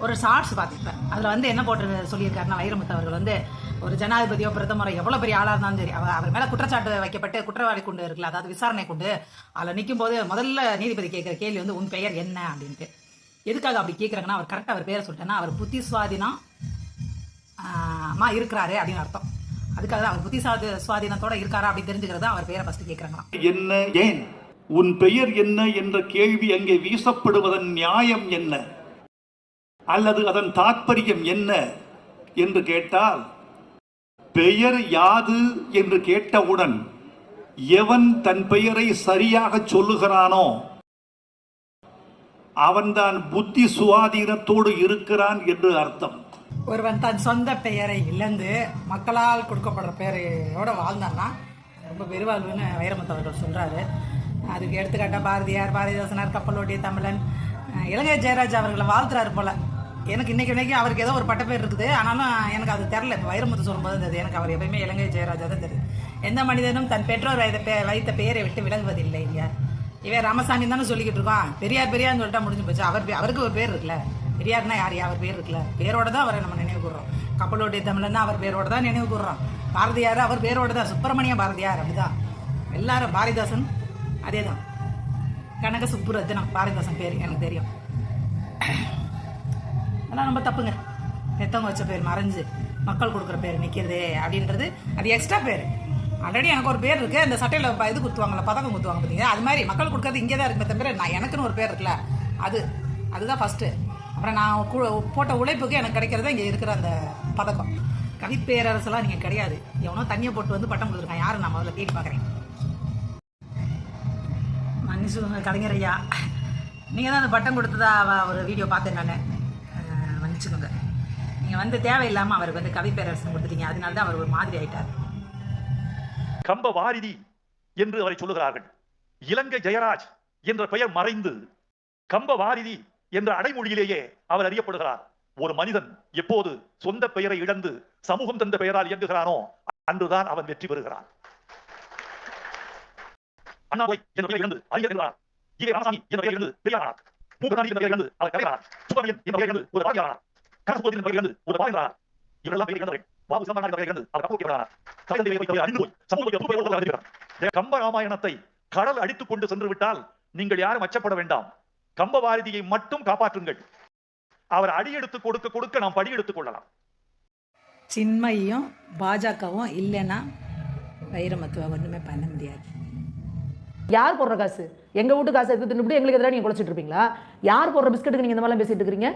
ஒரு ஷார்ட்ஸ் பார்த்துருப்பேன். அதில் வந்து என்ன போட்டு சொல்லியிருக்காருன்னா, வைரமுத்து அவர்கள் வந்து ஒரு ஜனாதிபதியோ பிரதமரோ எவ்வளோ பெரிய ஆளாக இருந்தாலும் சரி, அவர் மேலே குற்றச்சாட்டு வைக்கப்பட்டு குற்றவாளி கொண்டு இருக்குல்ல, அதாவது விசாரணை கொண்டு அதில் நிற்கும் போது முதல்ல நீதிபதி கேட்குற கேள்வி வந்து உன் பெயர் என்ன அப்படின்ட்டு. எதுக்காக அப்படி கேட்குறாங்கன்னா, அவர் கரெக்டாக அவர் பேரை சொல்லிட்டேன்னா அவர் புத்தி சுவாதீனமா இருக்கிறாரு அப்படின்னு அர்த்தம். அதுக்காக தான் அவர் புத்தி சுவாதீனத்தோட இருக்காரா அப்படின்னு தெரிஞ்சுக்கிறதா அவர் பேரை ஃபர்ஸ்ட் கேட்குறாங்களாம். என்ன, ஏன், உன் பெயர் என்ன என்ற கேள்வி அங்கே வீசப்படுவதன் நியாயம் என்ன அல்லது அதன் தாற்பயம் என்ன என்று கேட்டால், பெயர் யாது என்று கேட்டவுடன் எவன் தன் பெயரை சரியாக சொல்லுகிறானோ அவன்தான் புத்தி சுவாதீனத்தோடு இருக்கிறான் என்று அர்த்தம். ஒருவன் தன் சொந்த பெயரை இழந்து மக்களால் கொடுக்கப்படுற பெயரோட வாழ்ந்தான்னா ரொம்ப பெருவாழ்வுன்னு வைரமுத்து அவர்கள் சொல்றாரு. அதுக்கு எடுத்துக்காட்டா பாரதிதாசனார், கப்பலோட்டிய தமிழன், இலங்கை ஜெயராஜ் அவர்களை வாழ்த்துறாரு போல. எனக்கு இன்னைக்கு அவருக்கு ஏதோ ஒரு பட்டப்பேர் இருக்குது, ஆனாலும் எனக்கு அது தெரில. இப்போ வைரமுத்து சொல்லும்போது இருந்தது எனக்கு அவர் எப்பயுமே இலங்கை ஜெயராஜா தான் தெரியுது. எந்த மனிதனும் தன் பெற்றோர் வைத்த பெயரை விட்டு விலகுவதில்லை. இல்லையா, இவன் ராமசாமி தானே சொல்லிக்கிட்டு இருக்கான். பெரியார்னு சொல்லிட்டா முடிஞ்சு போச்சு. அவருக்கு ஒரு பேர் இருக்குல்ல, பெரியார்னா யார், அவர் பேர் இருக்குல்ல, பேரோட தான் அவரை நம்ம நினைவு கூறுறோம். கப்பலோட்டிய தமிழன்னா அவர் பேரோட தான் நினைவு கூறுறோம். பாரதியார் அவர் பேரோட தான், சுப்பிரமணிய பாரதியார் அப்படிதான். எல்லாரும் பாரதிதாசன் அதே தான். கனக சுப்புரத்தினம் பாரதிதாசன் பேர் எனக்கு தெரியும். அதெல்லாம் ரொம்ப தப்புங்க. பெத்தவங்க வச்ச பேர் மறைஞ்சு மக்கள் கொடுக்குற பேர் நிற்கிறது அப்படின்றது அது எக்ஸ்ட்ரா பேர். ஆல்ரெடி எனக்கு ஒரு பேர் இருக்குது, அந்த சட்டையில் இது குத்துவாங்கல்ல, பதக்கம் குத்துவாங்க பார்த்தீங்க, அது மாதிரி மக்கள் கொடுக்குறது இங்கே தான் இருக்குது. தவிர நான் எனக்குன்னு ஒரு பேர் இருக்குல்ல, அதுதான் ஃபஸ்ட்டு. அப்புறம் நான் போட்ட உழைப்புக்கு எனக்கு கிடைக்கிறது இங்கே இருக்கிற அந்த பதக்கம். கவிப்பேரரசெல்லாம் நீங்கள் கிடையாது. எவனோ தண்ணியை போட்டு வந்து பட்டம் கொடுத்துருக்கான். யாரும் நான் முதல்ல தேடி பார்க்குறேன். மன்னிச்சுக்கோங்க கலைஞர் ஐயா, நீங்கள் தான் அந்த பட்டம் கொடுத்ததா ஒரு வீடியோ பார்த்தேன் நான். மன்னிச்சுக்கோங்க, நீங்கள் வந்து தேவையில்லாமல் அவருக்கு வந்து கவிப்பேரரசன் கொடுத்துட்டீங்க. அதனால தான் அவர் ஒரு மாதிரி ஆயிட்டார். கம்ப வாரிதி என்று அவரை சொல்லுகிறார்கள். இலங்கை ஜெயராஜ் என்ற பெயர் மறைந்து கம்ப வாரிதி என்ற அடைமொழியிலேயே அவர் அறியப்படுகிறார். ஒரு மனிதன் எப்போது சொந்த பெயரை இழந்து சமூகம் தந்த பெயரால் இயங்குகிறானோ அன்றுதான் அவன் வெற்றி பெறுகிறான். அண்ணாதுரை என்ற பெயரை இழந்து அறிஞர் என்றார். ஈவே ராமசாமி என்ற பெயரை இழந்து பெரியாரார். மூகநாடி என்ற பெயரை இழந்து அவர் கலைஞரானார். சுப்பிரமணியன் என்ற பெயரை இழந்து ஒரு பாரதியாரார். கனகசுப்புரத்தின் என்ற பெயரை இழந்து ஒரு பாவேந்தரார். இவரெல்லாம் பெயரை இழந்தவர்கள். பாபு சிதம்பரம் என்ற பெயரை இழந்து அவர் கப்பலோட்டியவரானார். கம்ப ராமாயணத்தை கடல் அடித்துக் கொண்டு சென்று விட்டால் நீங்கள் யாரும் அச்சப்பட வேண்டாம். கம்ப பாரதியை மட்டும் காப்பாற்றுங்கள். அவர் அடியெடுத்து கொடுக்க கொடுக்க நாம் படி எடுத்துக் கொள்ளலாம். சின்மையும் பாஜகவும் இல்லைன்னா வைரமுத்துவை ஒன்றுமே பண்ண முடியாது. யார் போடுற காசு? எங்க வீட்டு காசு எடுத்து தின்னுபிட்டு எங்களுக்கு எதிராக நீங்க குலைச்சிட்டு இருப்பீங்களா? யார் போடுற பிஸ்கட்டுக்கு நீங்க இந்த மாதிரிலாம் பேசிட்டு இருக்கீங்க?